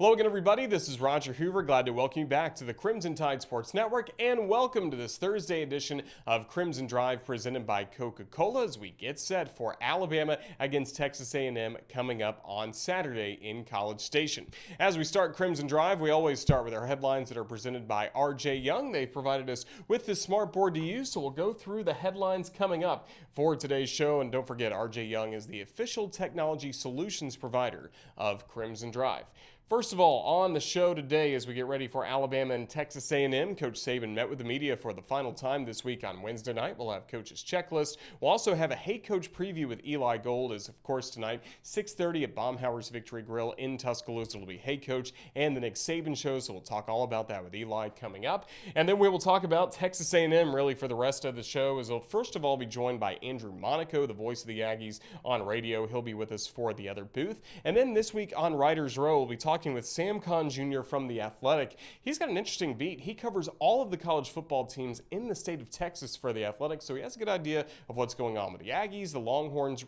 Hello again, everybody. This is Roger Hoover. Glad to welcome you back to the Crimson Tide Sports Network, and welcome to this Thursday edition of Crimson Drive presented by Coca-Cola as we get set for Alabama against Texas A&M coming up on Saturday in College Station. As we start Crimson Drive, we always start with our headlines that are presented by RJ Young. They've provided us with this smart board to use, so we'll go through the headlines coming up for today's show. And don't forget, RJ Young is the official technology solutions provider of Crimson Drive. First of all, on the show today, as we get ready for Alabama and Texas A&M, Coach Saban met with the media for the final time this week on Wednesday night. We'll have Coach's Checklist. We'll also have a Hey Coach preview with Eli Gold, as of course tonight, 6:30 at Baumhower's Victory Grill in Tuscaloosa. It'll be Hey Coach and the Nick Saban Show, so we'll talk all about that with Eli coming up. And then we will talk about Texas A&M really for the rest of the show, as we'll first of all be joined by Andrew Monaco, the voice of the Aggies on radio. He'll be with us for the other booth. And then this week on Writers Row, we'll be talking with Sam Conn Jr. from The Athletic. He's got an interesting beat. He covers all of the college football teams in the state of Texas for The Athletic, so he has a good idea of what's going on with the Aggies, the Longhorns,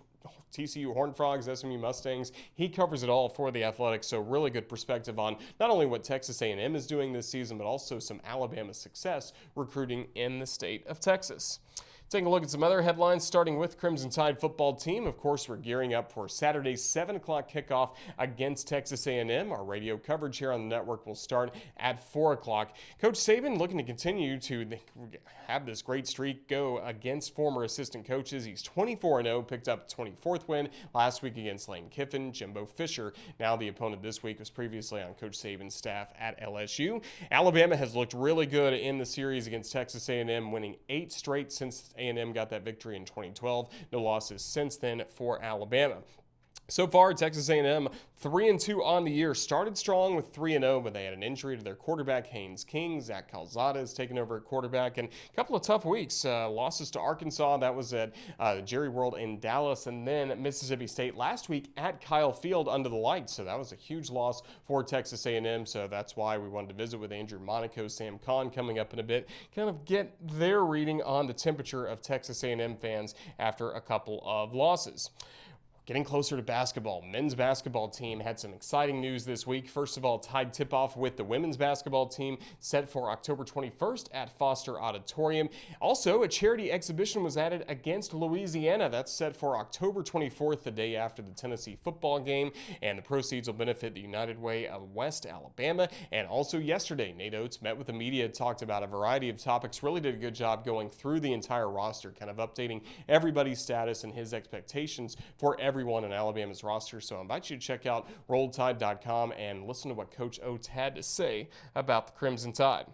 TCU Horned Frogs, SMU Mustangs. He covers it all for The Athletic, so really good perspective on not only what Texas A&M is doing this season, but also some Alabama success recruiting in the state of Texas. Taking a look at some other headlines, starting with Crimson Tide football team. Of course, we're gearing up for Saturday's 7 o'clock kickoff against Texas A&M. Our radio coverage here on the network will start at 4 o'clock. Coach Saban looking to continue to have this great streak go against former assistant coaches. He's 24-0, picked up a 24th win last week against Lane Kiffin, Jimbo Fisher. Now the opponent this week was previously on Coach Saban's staff at LSU. Alabama has looked really good in the series against Texas A&M, winning 8 straight since A&M got that victory in 2012. No losses since then for Alabama. So far, Texas A&M 3-2 on the year. Started strong with 3-0, but they had an injury to their quarterback, Haynes King. Zach Calzada has taken over at quarterback, and a couple of tough weeks. Losses to Arkansas, that was at Jerry World in Dallas, and then Mississippi State last week at Kyle Field under the lights. So that was a huge loss for Texas A&M, so that's why we wanted to visit with Andrew Monaco, Sam Conn coming up in a bit, kind of get their reading on the temperature of Texas A&M fans after a couple of losses. Getting closer to basketball, men's basketball team had some exciting news this week. First of all, Tide tip-off with the women's basketball team set for October 21st at Foster Auditorium. Also, a charity exhibition was added against Louisiana. That's set for October 24th, the day after the Tennessee football game, and the proceeds will benefit the United Way of West Alabama. And also yesterday, Nate Oates met with the media, talked about a variety of topics, really did a good job going through the entire roster, kind of updating everybody's status and his expectations for everyone in Alabama's roster. So I invite you to check out RolledTide.com and listen to what Coach Oates had to say about the Crimson Tide.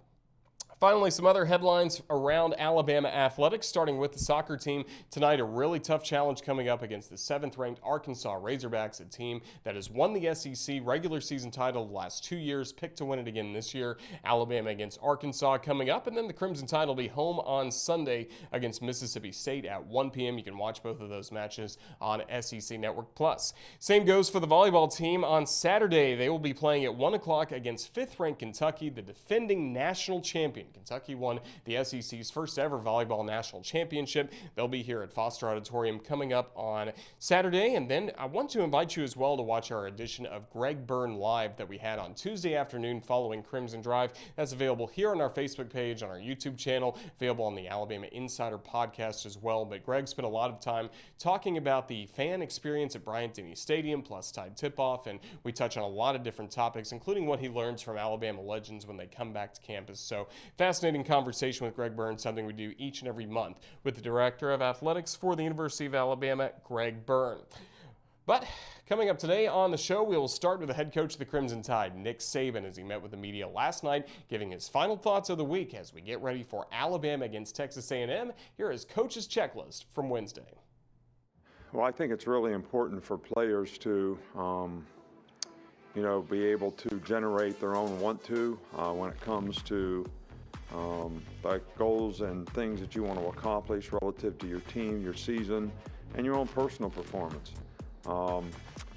Finally, some other headlines around Alabama athletics, starting with the soccer team. Tonight, a really tough challenge coming up against the 7th-ranked Arkansas Razorbacks, a team that has won the SEC regular season title the last 2 years, picked to win it again this year. Alabama against Arkansas coming up, and then the Crimson Tide will be home on Sunday against Mississippi State at 1 p.m. You can watch both of those matches on SEC Network Plus. Same goes for the volleyball team. On Saturday, they will be playing at 1 o'clock against 5th-ranked Kentucky, the defending national champion. Kentucky won the SEC's first ever volleyball national championship. They'll be here at Foster Auditorium coming up on Saturday. And then I want to invite you as well to watch our edition of Greg Byrne Live that we had on Tuesday afternoon following Crimson Drive. That's available here on our Facebook page, on our YouTube channel, available on the Alabama Insider podcast as well. But Greg spent a lot of time talking about the fan experience at Bryant-Denny Stadium, plus Tide tip-off, and we touch on a lot of different topics, including what he learns from Alabama legends when they come back to campus. So fascinating conversation with Greg Byrne, something we do each and every month with the Director of Athletics for the University of Alabama, Greg Byrne. But coming up today on the show, we will start with the head coach of the Crimson Tide, Nick Saban, as he met with the media last night, giving his final thoughts of the week as we get ready for Alabama against Texas A&M. Here is Coach's Checklist from Wednesday. Well, I think it's really important for players to be able to generate their own want-to when it comes to like goals and things that you want to accomplish relative to your team, your season, and your own personal performance.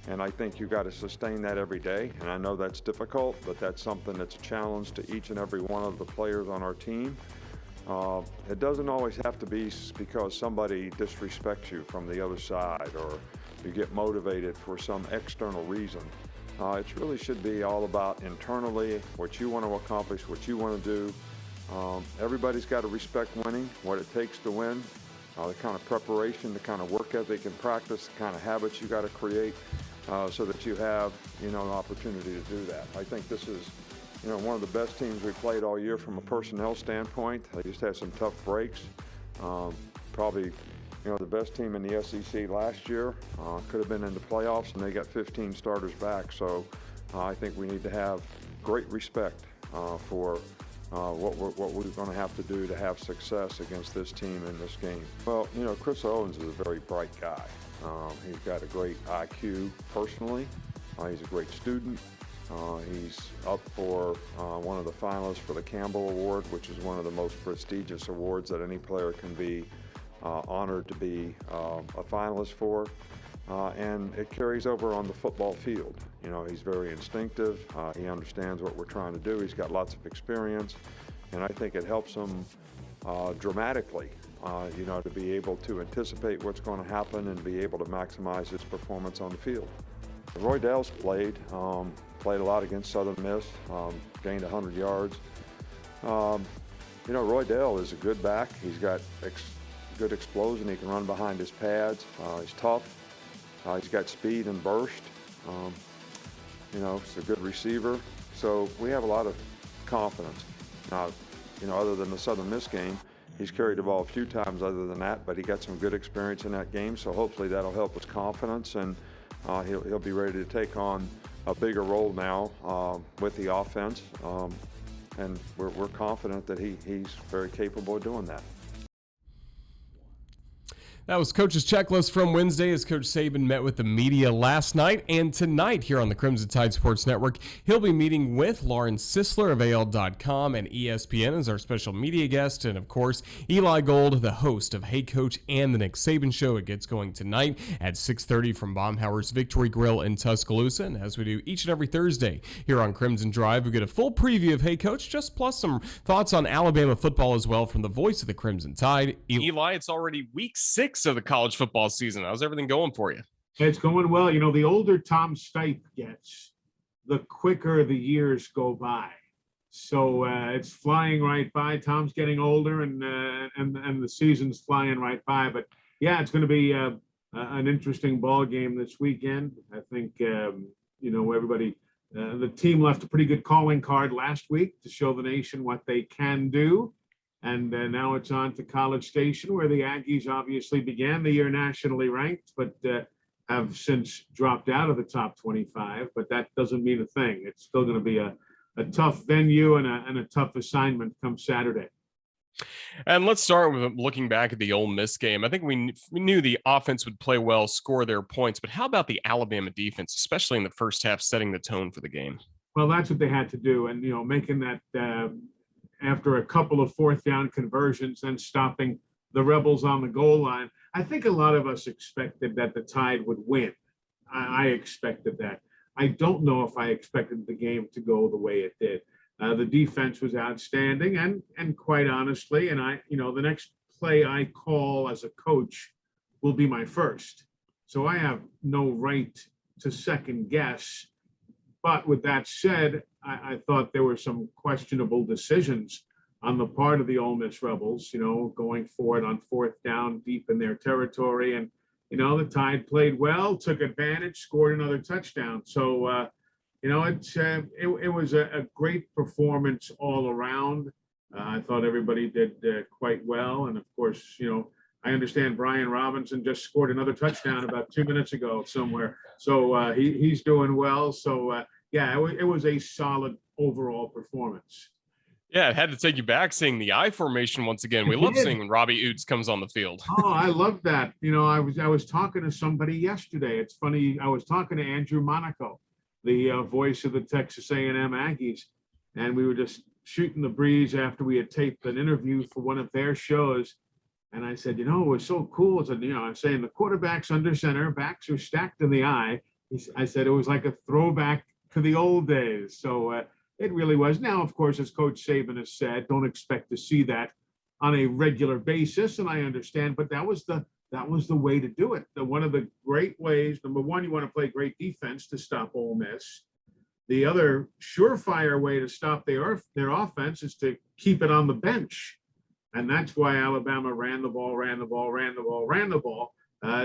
And I think you got to sustain that every day. And I know that's difficult, but that's something that's a challenge to each and every one of the players on our team. It doesn't always have to be because somebody disrespects you from the other side or you get motivated for some external reason. It really should be all about internally, what you want to accomplish, what you want to do. Everybody's got to respect winning, what it takes to win, the kind of preparation, the kind of work ethic and practice, the kind of habits you got to create so that you have, an opportunity to do that. I think this is, one of the best teams we played all year from a personnel standpoint. They just had some tough breaks. Probably, the best team in the SEC last year. Could have been in the playoffs, and they got 15 starters back. So I think we need to have great respect for what we're going to have to do to have success against this team in this game. Well, Chris Owens is a very bright guy. He's got a great IQ personally. He's a great student. He's up for one of the finalists for the Campbell Award, which is one of the most prestigious awards that any player can be honored to be a finalist for. And it carries over on the football field. He's very instinctive. He understands what we're trying to do. He's got lots of experience. And I think it helps him dramatically, to be able to anticipate what's going to happen and be able to maximize his performance on the field. Roy Dell's played a lot against Southern Miss, gained 100 yards. Roy Dell is a good back. He's got good explosion. He can run behind his pads. He's tough. He's got speed and burst. He's a good receiver. So we have a lot of confidence. Now, other than the Southern Miss game, he's carried the ball a few times other than that, but he got some good experience in that game. So hopefully that'll help his confidence, and he'll be ready to take on a bigger role now with the offense. And we're confident that he's very capable of doing that. That was Coach's Checklist from Wednesday as Coach Saban met with the media last night. And tonight here on the Crimson Tide Sports Network, he'll be meeting with Lauren Sisler of AL.com and ESPN as our special media guest. And, of course, Eli Gold, the host of Hey Coach and the Nick Saban Show. It gets going tonight at 6:30 from Baumhauer's Victory Grill in Tuscaloosa. And as we do each and every Thursday here on Crimson Drive, we get a full preview of Hey Coach, just plus some thoughts on Alabama football as well from the voice of the Crimson Tide. Eli, it's already week 6 of the college football season. How's everything going for you? It's going well. The older Tom Stipe gets, the quicker the years go by. So it's flying right by. Tom's getting older, and the season's flying right by. But yeah, it's going to be an interesting ball game this weekend. I think everybody. The team left a pretty good calling card last week to show the nation what they can do. And now it's on to College Station, where the Aggies obviously began the year nationally ranked, but have since dropped out of the top 25. But that doesn't mean a thing. It's still going to be a tough venue and a tough assignment come Saturday. And let's start with looking back at the Ole Miss game. I think we knew the offense would play well, score their points. But how about the Alabama defense, especially in the first half, setting the tone for the game? Well, that's what they had to do. And, making that after a couple of fourth down conversions and stopping the Rebels on the goal line. I think a lot of us expected that the Tide would win. I expected that. I don't know if I expected the game to go the way it did. The defense was outstanding, and quite honestly, and the next play I call as a coach will be my first. So I have no right to second guess. But with that said, I thought there were some questionable decisions on the part of the Ole Miss Rebels, going for it on fourth down deep in their territory. And, the Tide played well, took advantage, scored another touchdown. So, it was a great performance all around. I thought everybody did quite well. And, of course, I understand Brian Robinson just scored another touchdown about 2 minutes ago somewhere. So he's doing well. So, it was a solid overall performance. Yeah, it had to take you back seeing the I formation once again. We love seeing when Robbie Oots comes on the field. Oh, I love that. I was talking to somebody yesterday. It's funny. I was talking to Andrew Monaco, the voice of the Texas A&M Aggies, and we were just shooting the breeze after we had taped an interview for one of their shows. And I said, it was so cool. I said, I'm saying the quarterback's under center, backs are stacked in the I. I said it was like a throwback to the old days. So it really was. Now, of course, as Coach Saban has said, don't expect to see that on a regular basis, and I understand, but that was the way to do it. One of the great ways, number one, you want to play great defense to stop Ole Miss. The other surefire way to stop their offense is to keep it on the bench. And that's why Alabama ran the ball,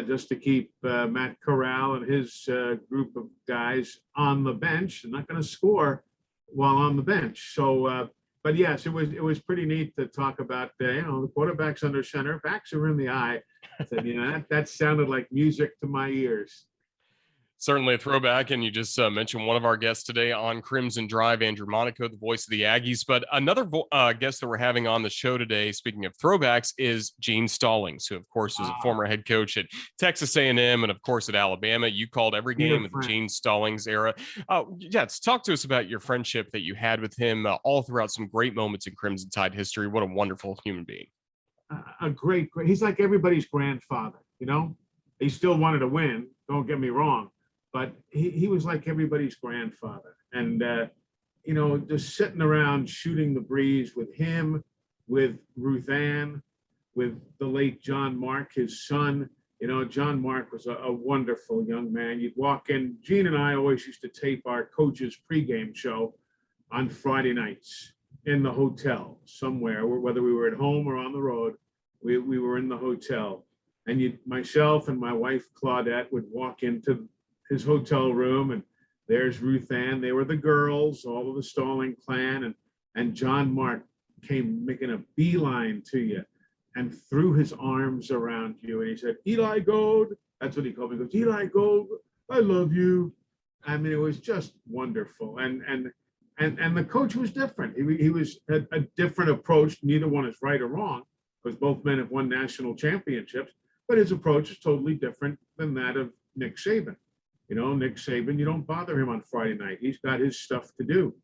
just to keep Matt Corral and his group of guys on the bench. They're not going to score while on the bench. So, but yes, it was pretty neat to talk about, the quarterbacks under center, backs are in the eye. I said, that sounded like music to my ears. Certainly a throwback, and you just mentioned one of our guests today on Crimson Drive, Andrew Monaco, the voice of the Aggies. But another guest that we're having on the show today, speaking of throwbacks, is Gene Stallings, who, of course, was a former head coach at Texas A&M and, of course, at Alabama. You called every game of the Gene Stallings era. Talk to us about your friendship that you had with him all throughout some great moments in Crimson Tide history. What a wonderful human being. A great, he's like everybody's grandfather, He still wanted to win, don't get me wrong. But he was like everybody's grandfather. And, just sitting around shooting the breeze with him, with Ruth Ann, with the late John Mark, his son. John Mark was a wonderful young man. You'd walk in. Gene and I always used to tape our coach's pregame show on Friday nights in the hotel somewhere, whether we were at home or on the road. We were in the hotel. And myself and my wife, Claudette, would walk into his hotel room, and there's Ruth Ann. They were the girls, all of the Stalling clan, and John Mark came making a beeline to you and threw his arms around you, and he said, "Eli Gold," that's what he called me. He goes, "Eli Gold, I love you." I mean, it was just wonderful, and the coach was different. He was a different approach. Neither one is right or wrong, because both men have won national championships, but his approach is totally different than that of Nick Saban. Nick Saban, you don't bother him on Friday night. He's got his stuff to do.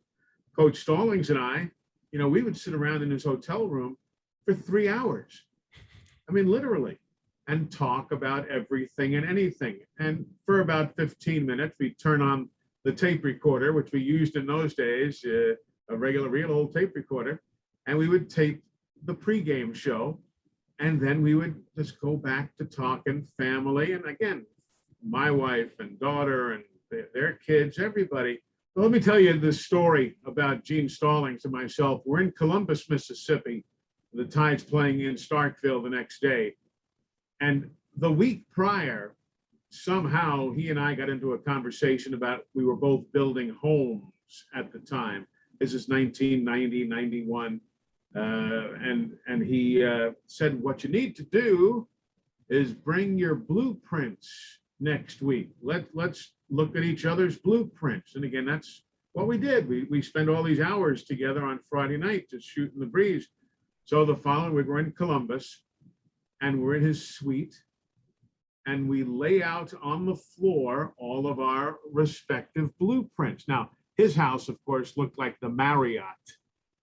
Coach Stallings and I, we would sit around in his hotel room for 3 hours. I mean, literally, and talk about everything and anything. And for about 15 minutes, we'd turn on the tape recorder, which we used in those days, a regular, real old tape recorder, and we would tape the pregame show. And then we would just go back to talking family. And again, my wife and daughter and their kids, everybody. Well, let me tell you this story about Gene Stallings and myself. We're in Columbus, Mississippi. The Tide's playing in Starkville the next day. And the week prior, somehow he and I got into a conversation about, we were both building homes at the time. This is 1990, 91. And he said, what you need to do is bring your blueprints next week. Let's look at each other's blueprints. And again, that's what we did. We spent all these hours together on Friday night just shooting the breeze. So the following week, we're in Columbus, and we're in his suite, and we lay out on the floor all of our respective blueprints. Now, his house, of course, looked like the Marriott.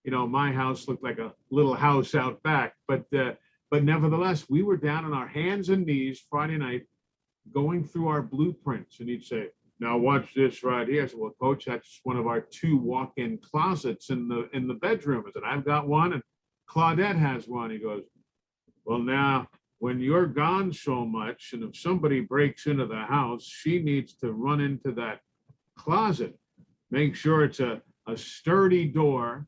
My house looked like a little house out back. But nevertheless, we were down on our hands and knees Friday night, going through our blueprints, and he'd say, "Now watch this right here." I said, "Well, Coach, that's one of our 2 walk-in closets in the bedroom." I said, "I've got one, and Claudette has one." He goes, "Well, now, when you're gone so much, and if somebody breaks into the house, she needs to run into that closet. Make sure it's a sturdy door.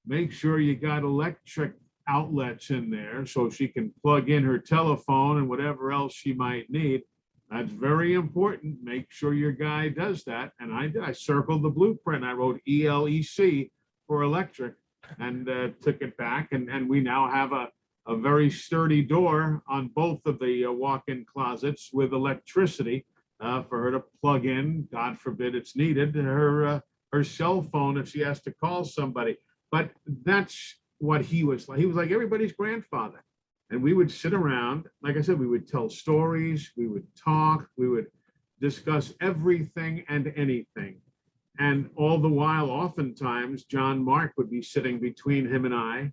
Make sure you got electric outlets in there so she can plug in her telephone and whatever else she might need. That's very important. Make sure your guy does that." And I did. I circled the blueprint. I wrote ELEC for electric, and took it back. And we now have a very sturdy door on both of the walk-in closets with electricity for her to plug in, God forbid it's needed, her cell phone if she has to call somebody. But that's what he was like. He was like everybody's grandfather. And we would sit around, like I said, we would tell stories, we would talk, we would discuss everything and anything. And all the while, oftentimes, John Mark would be sitting between him and I,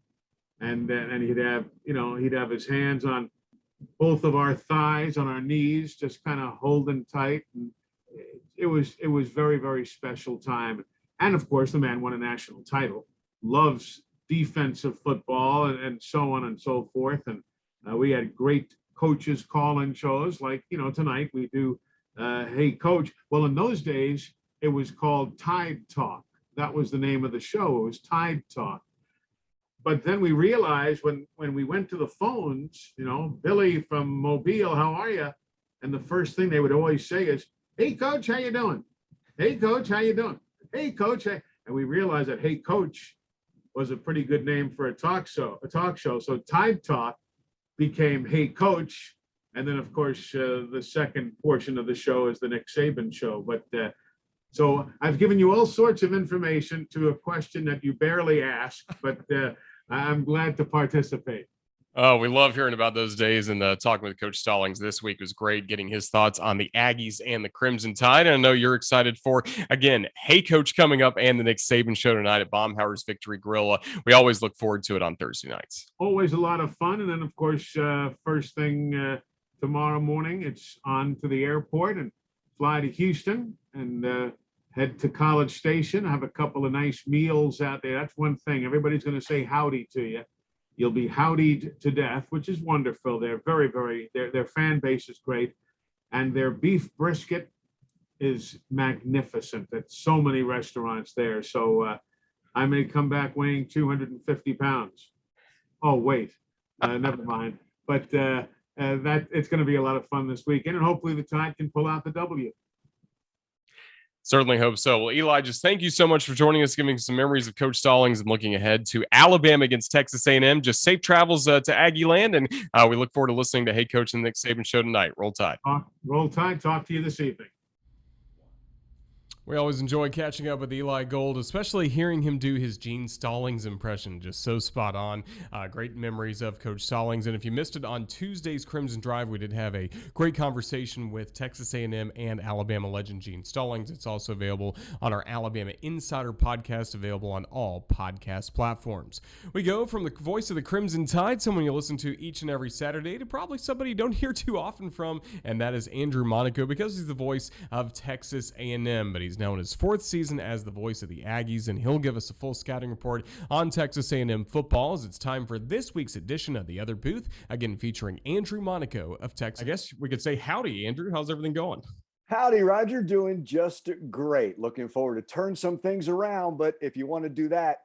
and he'd have his hands on both of our thighs, on our knees, just kind of holding tight. And it was very, very special time. And of course, the man won a national title, loves defensive football and so on and so forth. And we had great coaches call-in shows like, tonight we do, Hey Coach. Well, in those days, it was called Tide Talk. That was the name of the show. It was Tide Talk. But then we realized when we went to the phones, Billy from Mobile, how are you? And the first thing they would always say is, hey, Coach, how you doing? Hey, Coach, how you doing? Hey, Coach. Hey. And we realized that Hey Coach was a pretty good name for a talk show. So Tide Talk became Hey Coach. And then, of course, the second portion of the show is the Nick Saban show. But so I've given you all sorts of information to a question that you barely asked, but I'm glad to participate. Oh, we love hearing about those days, and talking with Coach Stallings this week was great, getting his thoughts on the Aggies and the Crimson Tide. And I know you're excited for, again, Hey Coach coming up and the Nick Saban show tonight at Baumhauer's Victory Grill. We always look forward to it on Thursday nights. Always a lot of fun. And then, of course, first thing tomorrow morning, it's on to the airport and fly to Houston and head to College Station. Have a couple of nice meals out there. That's one thing. Everybody's going to say howdy to you. You'll be howdied to death, which is wonderful. They're very, very, their fan base is great. And their beef brisket is magnificent at so many restaurants there. So I may come back weighing 250 pounds. Oh, wait, never mind. But it's going to be a lot of fun this weekend. And hopefully the Tide can pull out the W. Certainly hope so. Well, Eli, just thank you so much for joining us, giving some memories of Coach Stallings and looking ahead to Alabama against Texas A&M. Just safe travels to Aggie land, and we look forward to listening to Hey Coach and the Nick Saban show tonight. Roll Tide. Roll Tide. Talk to you this evening. We always enjoy catching up with Eli Gold, especially hearing him do his Gene Stallings impression. Just so spot on. Great memories of Coach Stallings. And if you missed it on Tuesday's Crimson Drive, we did have a great conversation with Texas A&M and Alabama legend Gene Stallings. It's also available on our Alabama Insider podcast, available on all podcast platforms. We go from the voice of the Crimson Tide, someone you listen to each and every Saturday, to probably somebody you don't hear too often from, and that is Andrew Monaco, because he's the voice of Texas A&M, but he's now in his fourth season as the voice of the Aggies, and he'll give us a full scouting report on Texas A&M football as it's time for this week's edition of The Other Booth, again featuring Andrew Monaco of Texas. I guess we could say howdy, Andrew. How's everything going? Howdy, Roger. Doing just great. Looking forward to turn some things around, but if you want to do that,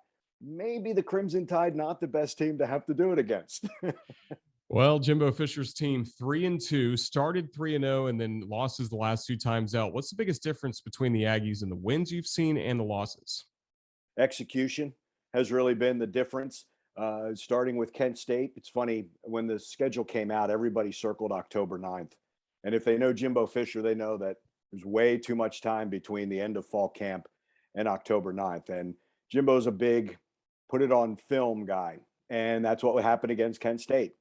maybe the Crimson Tide not the best team to have to do it against. Well, Jimbo Fisher's team 3-2, started 3-0, and then losses the last two times out. What's the biggest difference between the Aggies and the wins you've seen and the losses? Execution has really been the difference. Starting with Kent State, it's funny, when the schedule came out, everybody circled October 9th. And if they know Jimbo Fisher, they know that there's way too much time between the end of fall camp and October 9th. And Jimbo's a big put it on film guy. And that's what would happen against Kent State.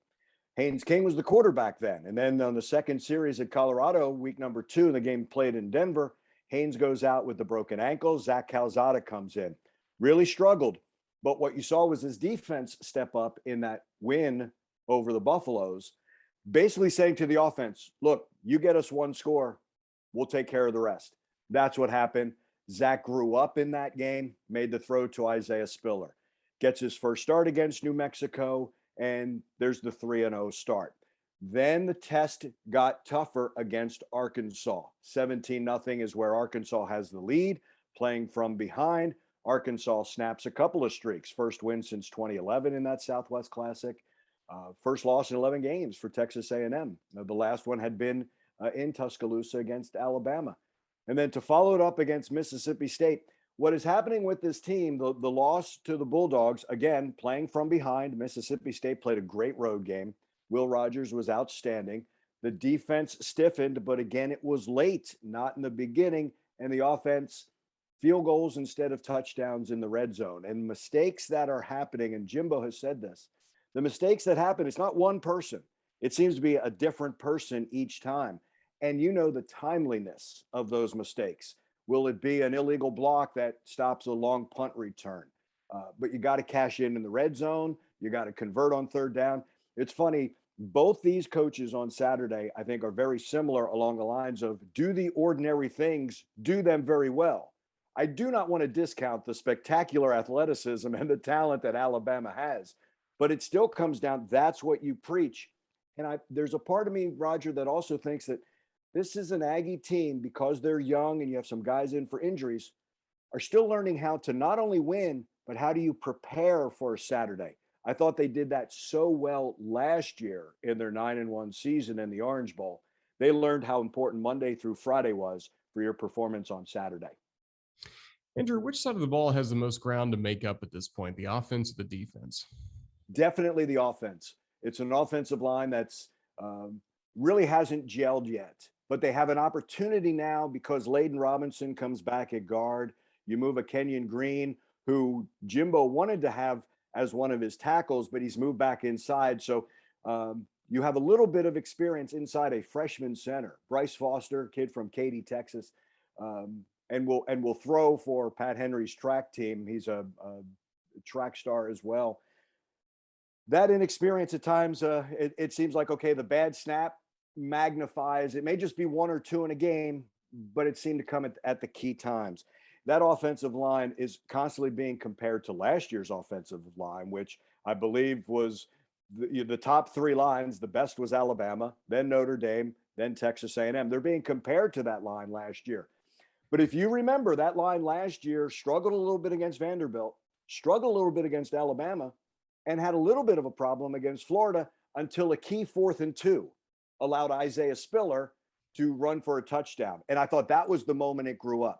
Haynes King was the quarterback then. And then on the second series at Colorado, week number 2, the game played in Denver, Haynes goes out with the broken ankle. Zach Calzada comes in. Really struggled. But what you saw was his defense step up in that win over the Buffaloes, basically saying to the offense, look, you get us one score, we'll take care of the rest. That's what happened. Zach grew up in that game, made the throw to Isaiah Spiller. Gets his first start against New Mexico, and there's the 3-0 start. Then the test got tougher against Arkansas. 17-0 is where Arkansas has the lead, playing from behind. Arkansas snaps a couple of streaks. First win since 2011 in that Southwest Classic. First loss in 11 games for Texas A&M. The last one had been in Tuscaloosa against Alabama. And then to follow it up against Mississippi State, what is happening with this team, the loss to the Bulldogs, again, playing from behind. Mississippi State played a great road game. Will Rogers was outstanding. The defense stiffened, but again, it was late, not in the beginning. And the offense, field goals instead of touchdowns in the red zone. And mistakes that are happening, and Jimbo has said this, the mistakes that happen, it's not one person. It seems to be a different person each time. And you know the timeliness of those mistakes. Will it be an illegal block that stops a long punt return? But you got to cash in the red zone. You got to convert on third down. It's funny. Both these coaches on Saturday, I think, are very similar along the lines of do the ordinary things, do them very well. I do not want to discount the spectacular athleticism and the talent that Alabama has, but it still comes down, that's what you preach. And there's a part of me, Roger, that also thinks that this is an Aggie team, because they're young and you have some guys in for injuries, are still learning how to not only win, but how do you prepare for a Saturday? I thought they did that so well last year in their 9-1 season in the Orange Bowl. They learned how important Monday through Friday was for your performance on Saturday. Andrew, which side of the ball has the most ground to make up at this point, the offense or the defense? Definitely the offense. It's an offensive line that's really hasn't gelled yet, but they have an opportunity now because Layden Robinson comes back at guard. You move a Kenyon Green, who Jimbo wanted to have as one of his tackles, but he's moved back inside. So you have a little bit of experience inside a freshman center. Bryce Foster, kid from Katy, Texas, and will throw for Pat Henry's track team. He's a track star as well. That inexperience at times, it seems like, okay, the bad snap magnifies. It may just be one or two in a game, but it seemed to come at the key times. That offensive line is constantly being compared to last year's offensive line, which I believe was the top three lines. The best was Alabama, then Notre Dame, then Texas A&M. They're being compared to that line last year. But if you remember, that line last year struggled a little bit against Vanderbilt, struggled a little bit against Alabama, and had a little bit of a problem against Florida until a key 4th and 2 allowed Isaiah Spiller to run for a touchdown. And I thought that was the moment it grew up.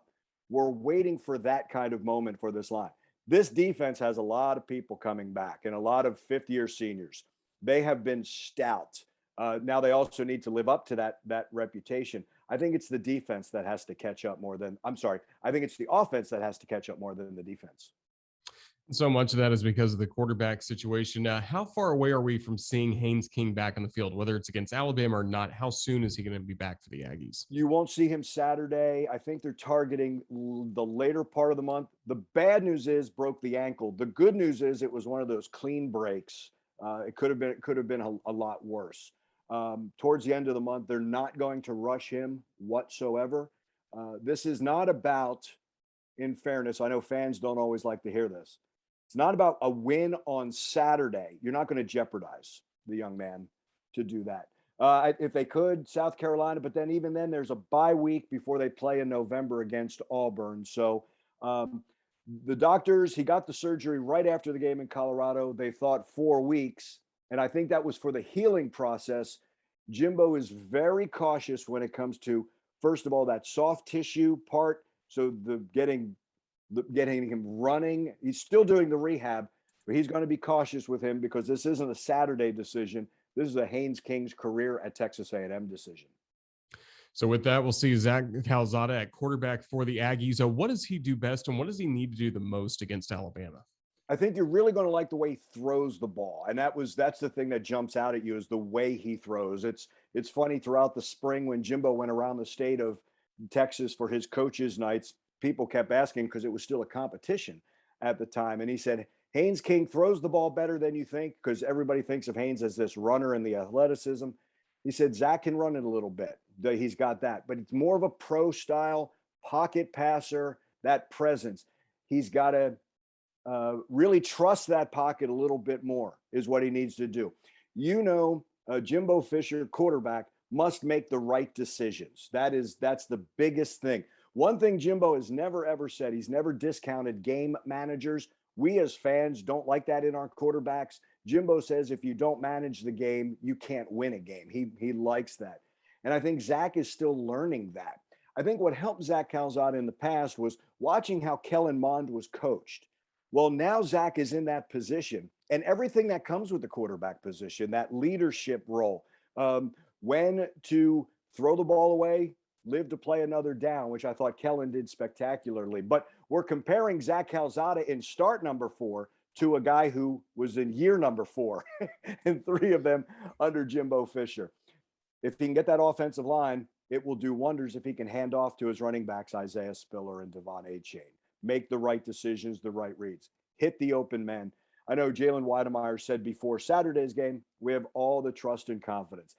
We're waiting for that kind of moment for this line. This defense has a lot of people coming back and a lot of fifth-year seniors. They have been stout. Now they also need to live up to that reputation. I think it's the defense that has to catch up more than, I think it's the offense that has to catch up more than the defense. So much of that is because of the quarterback situation. How far away are we from seeing Haynes King back on the field, whether it's against Alabama or not? How soon is he going to be back for the Aggies? You won't see him Saturday. I think they're targeting the later part of the month. The bad news is broke the ankle. The good news is it was one of those clean breaks. It could have been a lot worse. Towards the end of the month, they're not going to rush him whatsoever. This is not about, in fairness, I know fans don't always like to hear this. It's not about a win on Saturday. You're not going to jeopardize the young man to do that. If they could, South Carolina, but then even then there's a bye week before they play in November against Auburn. So the doctors, he got the surgery right after the game in Colorado. They thought 4 weeks, and I think that was for the healing process. Jimbo is very cautious when it comes to, first of all, that soft tissue part. So getting him running. He's still doing the rehab, but he's going to be cautious with him because this isn't a Saturday decision. This is a Haynes King's career at Texas A&M decision. So with that, we'll see Zach Calzada at quarterback for the Aggies. So what does he do best, and what does he need to do the most against Alabama? I think you're really going to like the way he throws the ball. And that's the thing that jumps out at you, is the way he throws. It's funny, throughout the spring when Jimbo went around the state of Texas for his coaches' nights, people kept asking, because it was still a competition at the time. And he said, Haynes King throws the ball better than you think, because everybody thinks of Haynes as this runner and the athleticism. He said, Zach can run it a little bit. He's got that, but it's more of a pro style pocket passer, that presence. He's got to really trust that pocket a little bit more is what he needs to do. Jimbo Fisher, quarterback, must make the right decisions. That's the biggest thing. One thing Jimbo has never, ever said, he's never discounted game managers. We as fans don't like that in our quarterbacks. Jimbo says if you don't manage the game, you can't win a game. He likes that. And I think Zach is still learning that. I think what helped Zach Calzada in the past was watching how Kellen Mond was coached. Well, now Zach is in that position, and everything that comes with the quarterback position, that leadership role, when to throw the ball away, live to play another down, which I thought Kellen did spectacularly. But we're comparing Zach Calzada in start number 4 to a guy who was in year number 4 and 3 of them under Jimbo Fisher. If he can get that offensive line, it will do wonders if he can hand off to his running backs, Isaiah Spiller and Devon Achane. Make the right decisions, the right reads, hit the open man. I know Jalen Weidemeyer said before Saturday's game, we have all the trust and confidence.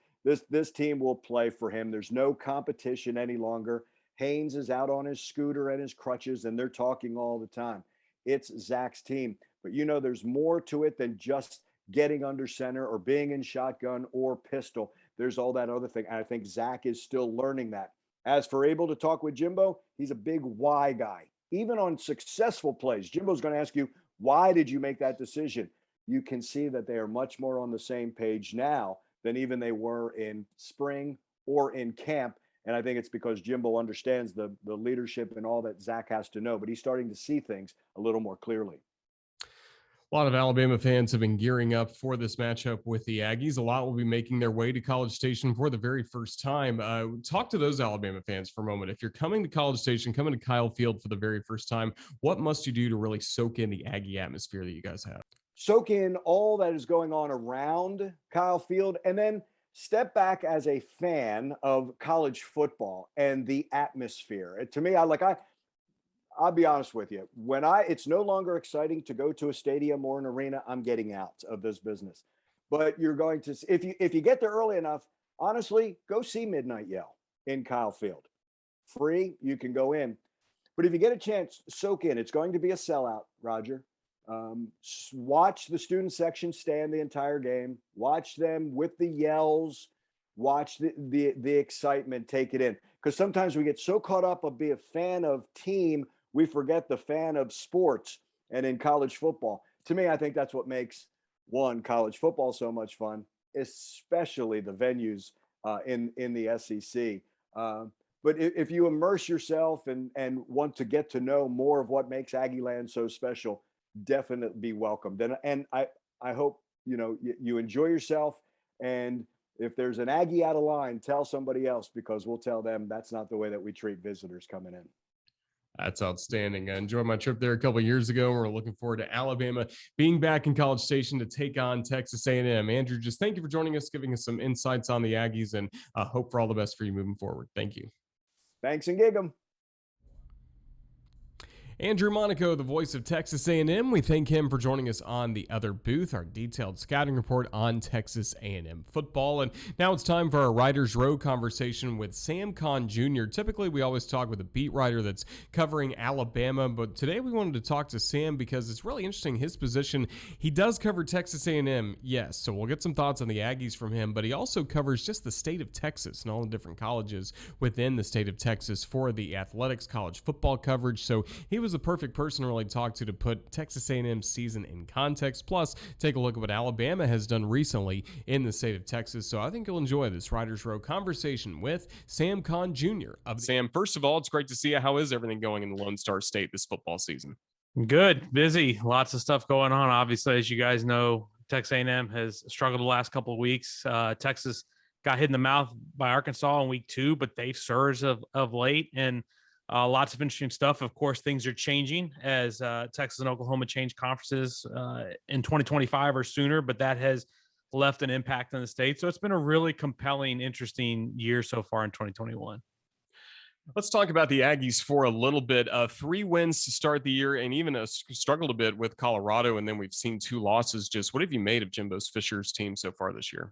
This team will play for him. There's no competition any longer. Haynes is out on his scooter and his crutches, and they're talking all the time. It's Zach's team. But, there's more to it than just getting under center or being in shotgun or pistol. There's all that other thing. And I think Zach is still learning that. As for able to talk with Jimbo, he's a big why guy. Even on successful plays, Jimbo's going to ask you, why did you make that decision? You can see that they are much more on the same page now than even they were in spring or in camp. And I think it's because Jimbo understands the leadership and all that Zach has to know, but he's starting to see things a little more clearly. A lot of Alabama fans have been gearing up for this matchup with the Aggies. A lot will be making their way to College Station for the very first time. Talk to those Alabama fans for a moment. If you're coming to College Station, coming to Kyle Field for the very first time, what must you do to really soak in the Aggie atmosphere that you guys have? Soak in all that is going on around Kyle Field, and then step back as a fan of college football and the atmosphere. To me, I'll be honest with you. It's no longer exciting to go to a stadium or an arena. I'm getting out of this business. But you're going to, if you get there early enough, honestly, go see Midnight Yell in Kyle Field. Free, you can go in. But if you get a chance, soak in. It's going to be a sellout, Roger. Watch the student section stand the entire game. Watch them with the yells. Watch the excitement. Take it in. Because sometimes we get so caught up of being a fan of team, we forget the fan of sports. And in college football, to me, I think that's what makes college football so much fun, especially the venues in the SEC. But if you immerse yourself and want to get to know more of what makes Aggie Land so special, definitely be welcomed. And I hope you enjoy yourself. And if there's an Aggie out of line, tell somebody else, because we'll tell them that's not the way that we treat visitors coming in. That's outstanding. I enjoyed my trip there a couple of years ago, and we're looking forward to Alabama being back in College Station to take on Texas A&M. Andrew, just thank you for joining us, giving us some insights on the Aggies, and hope for all the best for you moving forward. Thank you. Thanks, and gig 'em. Andrew Monaco, the voice of Texas A&M. We thank him for joining us on the other booth, our detailed scouting report on Texas A&M football. And now it's time for our Writers Row conversation with Sam Kahn Jr. Typically, we always talk with a beat writer that's covering Alabama, but today we wanted to talk to Sam because it's really interesting. His position, he does cover Texas A&M, yes, so we'll get some thoughts on the Aggies from him, but he also covers just the state of Texas and all the different colleges within the state of Texas for the athletics college football coverage. So he was the perfect person to really talk to put Texas A&M's season in context, plus take a look at what Alabama has done recently in the state of Texas. So I think you'll enjoy this Writers Row conversation with Sam Kahn Jr. Sam, first of all, it's great to see you. How is everything going in the Lone Star State this football season? Good, busy, lots of stuff going on. Obviously, as you guys know, Texas A&M has struggled the last couple of weeks. Texas got hit in the mouth by Arkansas in week 2, but they've surged of late, and lots of interesting stuff. Of course, things are changing as Texas and Oklahoma change conferences in 2025 or sooner, but that has left an impact on the state. So it's been a really compelling, interesting year so far in 2021. Let's talk about the Aggies for a little bit. 3 wins to start the year, and even struggled a bit with Colorado, and then we've seen 2 losses. Just what have you made of Jimbo Fisher's team so far this year?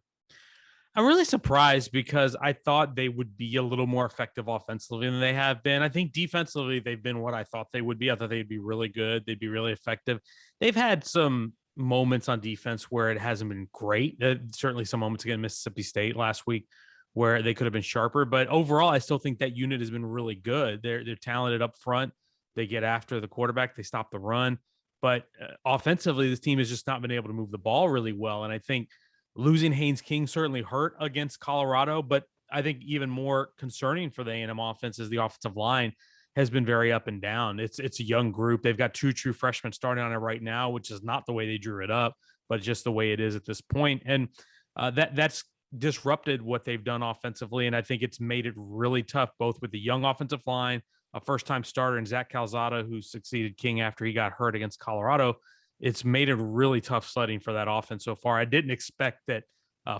I'm really surprised because I thought they would be a little more effective offensively than they have been. I think defensively, they've been what I thought they would be. I thought they'd be really good. They'd be really effective. They've had some moments on defense where it hasn't been great. Certainly some moments against Mississippi State last week where they could have been sharper. But overall, I still think that unit has been really good. They're talented up front. They get after the quarterback. They stop the run. But offensively, this team has just not been able to move the ball really well. And I think losing Haynes King certainly hurt against Colorado, but I think even more concerning for the A&M offense is the offensive line has been very up and down. It's a young group. They've got 2 true freshmen starting on it right now, which is not the way they drew it up, but just the way it is at this point. And that's disrupted what they've done offensively, and I think it's made it really tough, both with the young offensive line, a first-time starter in Zach Calzada, who succeeded King after he got hurt against Colorado. It's made it really tough sledding for that offense so far. I didn't expect that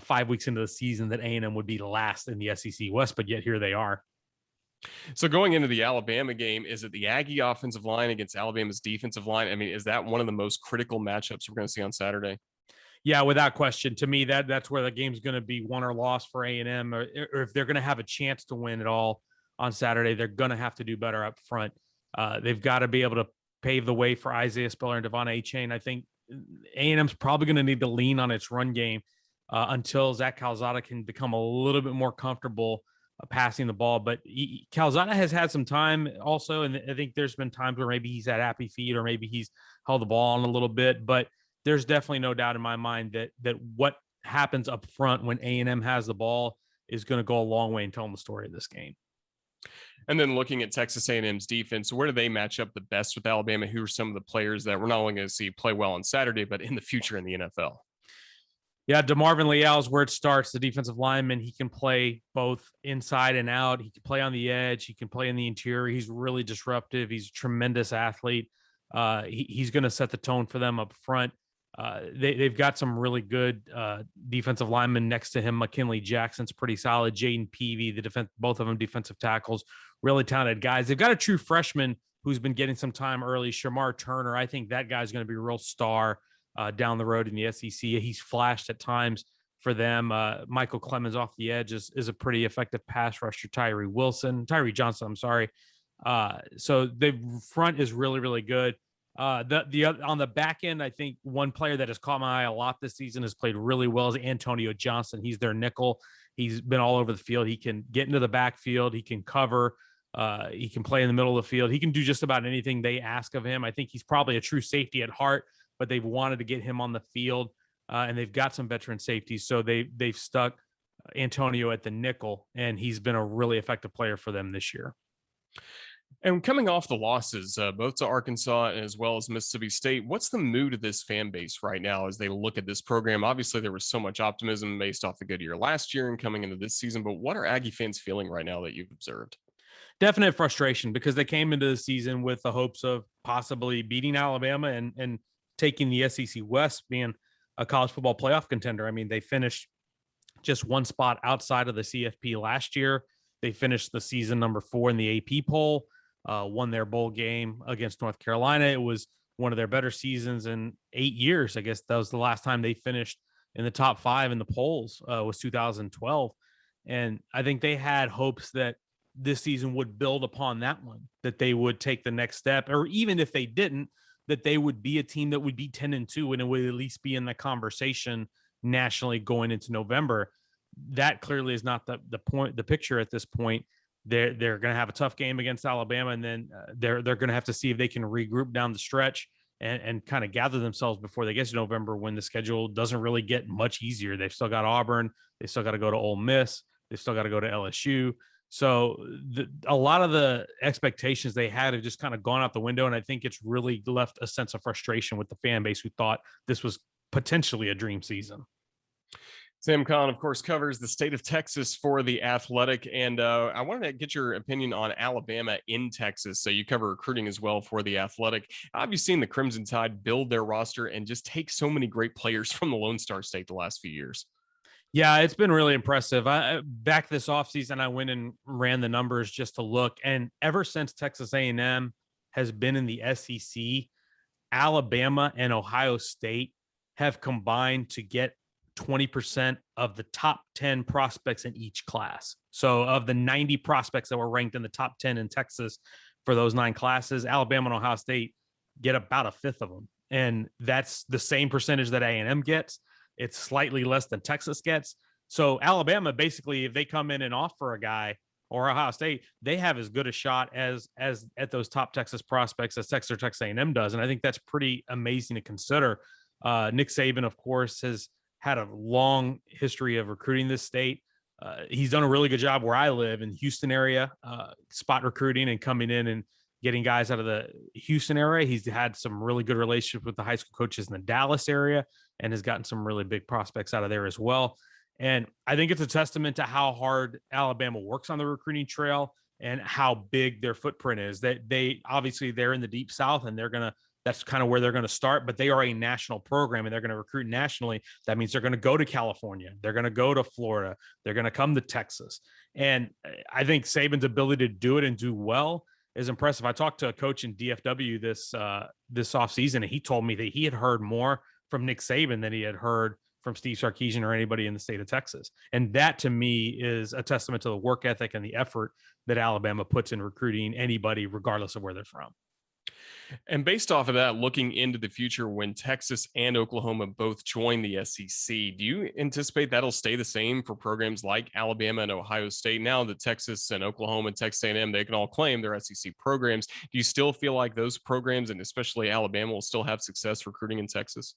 5 weeks into the season that A&M would be last in the SEC West, but yet here they are. So going into the Alabama game, is it the Aggie offensive line against Alabama's defensive line? I mean, is that one of the most critical matchups we're going to see on Saturday? Yeah, without question. To me, that's where the game's going to be won or lost for A&M, or if they're going to have a chance to win at all. on Saturday. They're going to have to do better up front. They've got to be able to pave the way for Isaiah Spiller and Devon Achane. I think A&M's probably going to need to lean on its run game until Zach Calzada can become a little bit more comfortable passing the ball. But Calzada has had some time also, and I think there's been times where maybe he's had happy feet or maybe he's held the ball on a little bit. But there's definitely no doubt in my mind that what happens up front when A&M has the ball is going to go a long way in telling the story of this game. And then looking at Texas A&M's defense, where do they match up the best with Alabama? Who are some of the players that we're not only going to see play well on Saturday, but in the future in the NFL? Yeah, DeMarvin Leal is where it starts. The defensive lineman, he can play both inside and out. He can play on the edge. He can play in the interior. He's really disruptive. He's a tremendous athlete. He's going to set the tone for them up front. They've got some really good defensive linemen next to him. McKinley Jackson's pretty solid. Jaden Peavy, both of them defensive tackles, really talented guys. They've got a true freshman who's been getting some time early, Shamar Turner. I think that guy's going to be a real star down the road in the SEC. He's flashed at times for them. Michael Clemens off the edge is a pretty effective pass rusher. Tyree Johnson, I'm sorry. So the front is really, really good. On the back end, I think one player that has caught my eye a lot this season has played really well is Antonio Johnson. He's their nickel. He's been all over the field. He can get into the backfield. He can cover. He can play in the middle of the field. He can do just about anything they ask of him. I think he's probably a true safety at heart, but they've wanted to get him on the field, and they've got some veteran safeties. So they've stuck Antonio at the nickel, and he's been a really effective player for them this year. And coming off the losses, both to Arkansas as well as Mississippi State, what's the mood of this fan base right now as they look at this program? Obviously, there was so much optimism based off the good year last year and coming into this season, but what are Aggie fans feeling right now that you've observed? Definite frustration because they came into the season with the hopes of possibly beating Alabama and taking the SEC West, being a college football playoff contender. I mean, they finished just one spot outside of the CFP last year. They finished the season number 4 in the AP poll. Won their bowl game against North Carolina. It was one of their better seasons in 8 years. I guess that was the last time they finished in the top 5 in the polls was 2012. And I think they had hopes that this season would build upon that one, that they would take the next step, or even if they didn't, that they would be a team that would be 10-2 and it would at least be in the conversation nationally going into November. That clearly is not the picture at this point. They're going to have a tough game against Alabama, and then they're going to have to see if they can regroup down the stretch and kind of gather themselves before they get to November, when the schedule doesn't really get much easier. They've still got Auburn. They still got to go to Ole Miss. They've still got to go to LSU. So a lot of the expectations they had have just kind of gone out the window, and I think it's really left a sense of frustration with the fan base who thought this was potentially a dream season. Sam Kahn, of course, covers the state of Texas for The Athletic. And I wanted to get your opinion on Alabama in Texas. So you cover recruiting as well for The Athletic. How have you seen the Crimson Tide build their roster and just take so many great players from the Lone Star State the last few years? Yeah, it's been really impressive. Back this offseason, I went and ran the numbers just to look. And ever since Texas A&M has been in the SEC, Alabama and Ohio State have combined to get 20% of the top 10 prospects in each class. So of the 90 prospects that were ranked in the top 10 in Texas for those 9 classes, Alabama and Ohio State get about a fifth of them. And that's the same percentage that A&M gets. It's slightly less than Texas gets. So Alabama, basically, if they come in and offer a guy, or Ohio State, they have as good a shot as at those top Texas prospects as Texas or Texas A&M does. And I think that's pretty amazing to consider. Nick Saban, of course, has had a long history of recruiting this state. He's done a really good job where I live in the Houston area, spot recruiting and coming in and getting guys out of the Houston area. He's had some really good relationships with the high school coaches in the Dallas area and has gotten some really big prospects out of there as well. And I think it's a testament to how hard Alabama works on the recruiting trail and how big their footprint is. That they obviously they're in the deep South and that's kind of where they're going to start, but they are a national program and they're going to recruit nationally. That means they're going to go to California. They're going to go to Florida. They're going to come to Texas. And I think Saban's ability to do it and do well is impressive. I talked to a coach in DFW this offseason, and he told me that he had heard more from Nick Saban than he had heard from Steve Sarkisian or anybody in the state of Texas. And that to me is a testament to the work ethic and the effort that Alabama puts in recruiting anybody, regardless of where they're from. And based off of that, looking into the future when Texas and Oklahoma both join the SEC, do you anticipate that'll stay the same for programs like Alabama and Ohio State? Now that Texas and Oklahoma and Texas A&M, they can all claim their SEC programs. Do you still feel like those programs, and especially Alabama, will still have success recruiting in Texas?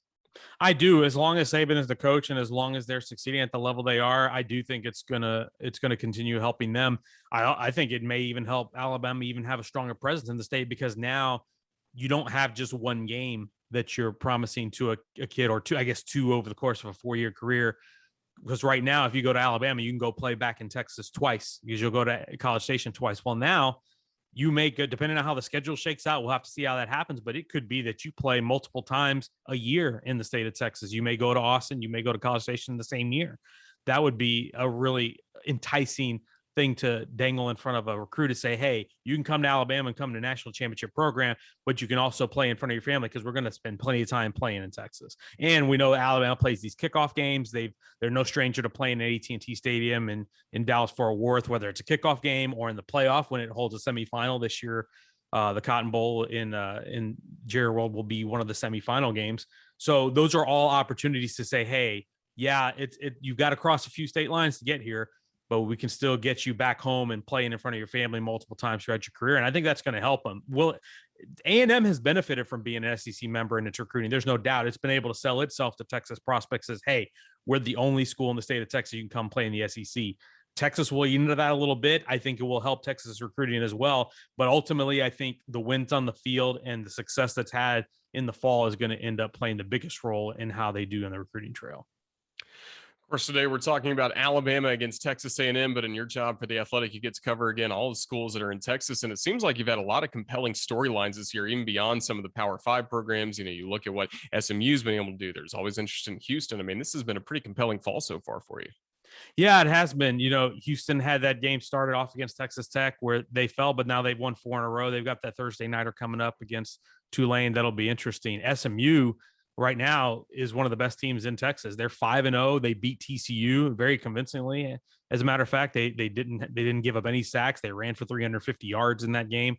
I do, as long as Saban is the coach and as long as they're succeeding at the level they are. I do think it's gonna continue helping them. I think it may even help Alabama even have a stronger presence in the state, because now you don't have just one game that you're promising to a kid, or two over the course of a 4-year career. Because right now, if you go to Alabama, you can go play back in Texas twice, because you'll go to College Station twice. Well, now you may go, depending on how the schedule shakes out, we'll have to see how that happens. But it could be that you play multiple times a year in the state of Texas. You may go to Austin, you may go to College Station in the same year. That would be a really enticing thing to dangle in front of a recruit to say, hey, you can come to Alabama and come to national championship program, but you can also play in front of your family, because we're going to spend plenty of time playing in Texas. And we know Alabama plays these kickoff games. They're no stranger to playing at AT&T Stadium in Dallas-Fort Worth, whether it's a kickoff game or in the playoff when it holds a semifinal this year. The Cotton Bowl in Jerry World will be one of the semifinal games. So those are all opportunities to say, hey, yeah, you've got to cross a few state lines to get here, but we can still get you back home and playing in front of your family multiple times throughout your career. And I think that's going to help them. A&M has benefited from being an SEC member in its recruiting. There's no doubt. It's been able to sell itself to Texas prospects as, hey, we're the only school in the state of Texas you can come play in the SEC. Texas will eat into that a little bit. I think it will help Texas recruiting as well. But ultimately, I think the wins on the field and the success that's had in the fall is going to end up playing the biggest role in how they do in the recruiting trail. Of course, today we're talking about Alabama against Texas A&M, but in your job for The Athletic, you get to cover, again, all the schools that are in Texas. And it seems like you've had a lot of compelling storylines this year, even beyond some of the Power 5 programs. You look at what SMU's been able to do. There's always interest in Houston. I mean, this has been a pretty compelling fall so far for you. Yeah, it has been. Houston had that game started off against Texas Tech where they fell, but now they've won 4 in a row. They've got that Thursday nighter coming up against Tulane. That'll be interesting. SMU right now is one of the best teams in Texas. They're 5-0. They beat TCU very convincingly. As a matter of fact, they didn't give up any sacks. They ran for 350 yards in that game.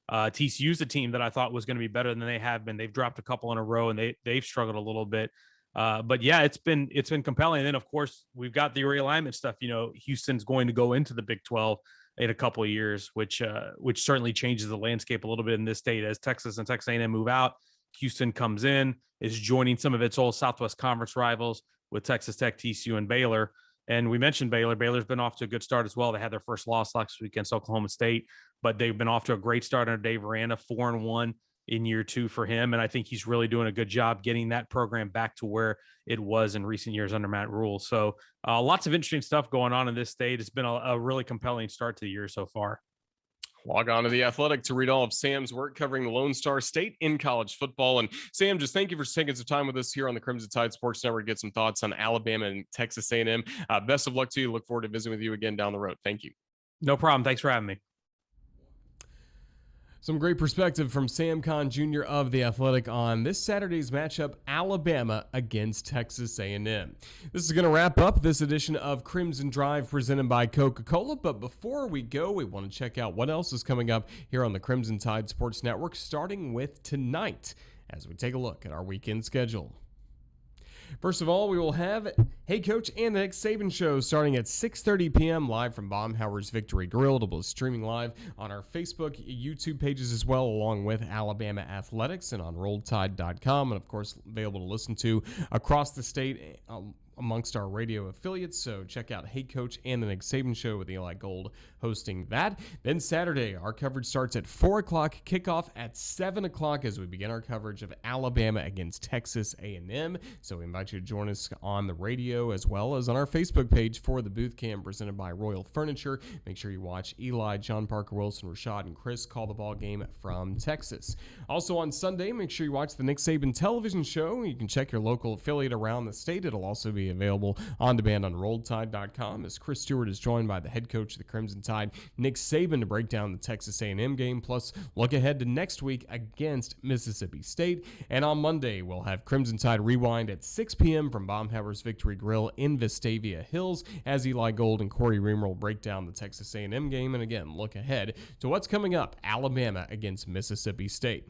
TCU's a team that I thought was going to be better than they have been. They've dropped a couple in a row and they've struggled a little bit. But yeah, it's been compelling. And then of course we've got the realignment stuff. Houston's going to go into the Big 12 in a couple of years, which certainly changes the landscape a little bit in this state as Texas and Texas A&M move out. Houston comes in, is joining some of its old Southwest Conference rivals with Texas Tech, TCU, and Baylor. And we mentioned Baylor. Baylor's been off to a good start as well. They had their first loss last week against Oklahoma State, but they've been off to a great start under Dave Aranda, 4-1 in year 2 for him. And I think he's really doing a good job getting that program back to where it was in recent years under Matt Rule. So lots of interesting stuff going on in this state. It's been a really compelling start to the year so far. Log on to The Athletic to read all of Sam's work covering the Lone Star State in college football. And Sam, just thank you for taking some time with us here on the Crimson Tide Sports Network to get some thoughts on Alabama and Texas A&M. Best of luck to you. Look forward to visiting with you again down the road. Thank you. No problem. Thanks for having me. Some great perspective from Sam Kahn Jr. of The Athletic on this Saturday's matchup, Alabama against Texas A&M. This is going to wrap up this edition of Crimson Drive presented by Coca-Cola. But before we go, we want to check out what else is coming up here on the Crimson Tide Sports Network, starting with tonight as we take a look at our weekend schedule. First of all, we will have Hey Coach and the Nick Saban Show starting at 6:30 p.m. live from Baumhower's Victory Grill. It'll be streaming live on our Facebook, YouTube pages as well, along with Alabama Athletics and on RolledTide.com, and of course available to listen to across the state amongst our radio affiliates. So check out Hey Coach and the Nick Saban Show with Eli Gold hosting that. Then Saturday, our coverage starts at 4 o'clock, kickoff at 7 o'clock as we begin our coverage of Alabama against Texas A&M. So we invite you to join us on the radio as well as on our Facebook page for the booth cam presented by Royal Furniture. Make sure you watch Eli, John Parker Wilson, Rashad, and Chris call the ball game from Texas. Also on Sunday, make sure you watch the Nick Saban television show. You can check your local affiliate around the state. It'll also be be available on demand on RolledTide.com, as Chris Stewart is joined by the head coach of the Crimson Tide, Nick Saban, to break down the Texas A&M game, plus look ahead to next week against Mississippi State. And on Monday, we'll have Crimson Tide Rewind at 6 p.m. from Baumhower's Victory Grill in Vestavia Hills, as Eli Gold and Corey Reamer will break down the Texas A&M game, and again, look ahead to what's coming up, Alabama against Mississippi State.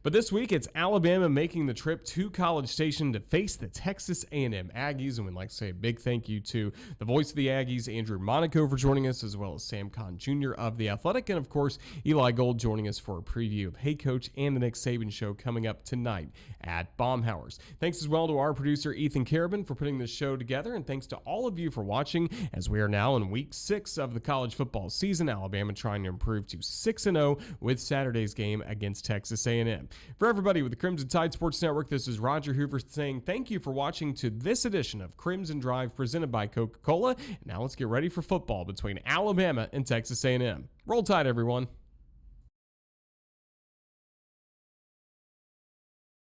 But this week, it's Alabama making the trip to College Station to face the Texas A&M Aggies, and we'd like to say a big thank you to the voice of the Aggies, Andrew Monaco, for joining us, as well as Sam Kahn Jr. of The Athletic, and of course, Eli Gold joining us for a preview of Hey Coach and the Nick Saban Show coming up tonight at Baumhower's. Thanks as well to our producer, Ethan Carabin, for putting this show together, and thanks to all of you for watching, as we are now in week 6 of the college football season. Alabama trying to improve to 6-0 with Saturday's game against Texas A&M. For everybody with the Crimson Tide Sports Network, this is Roger Hoover saying thank you for watching to this edition of Crimson Drive presented by Coca-Cola. Now let's get ready for football between Alabama and Texas A&M. Roll Tide, everyone.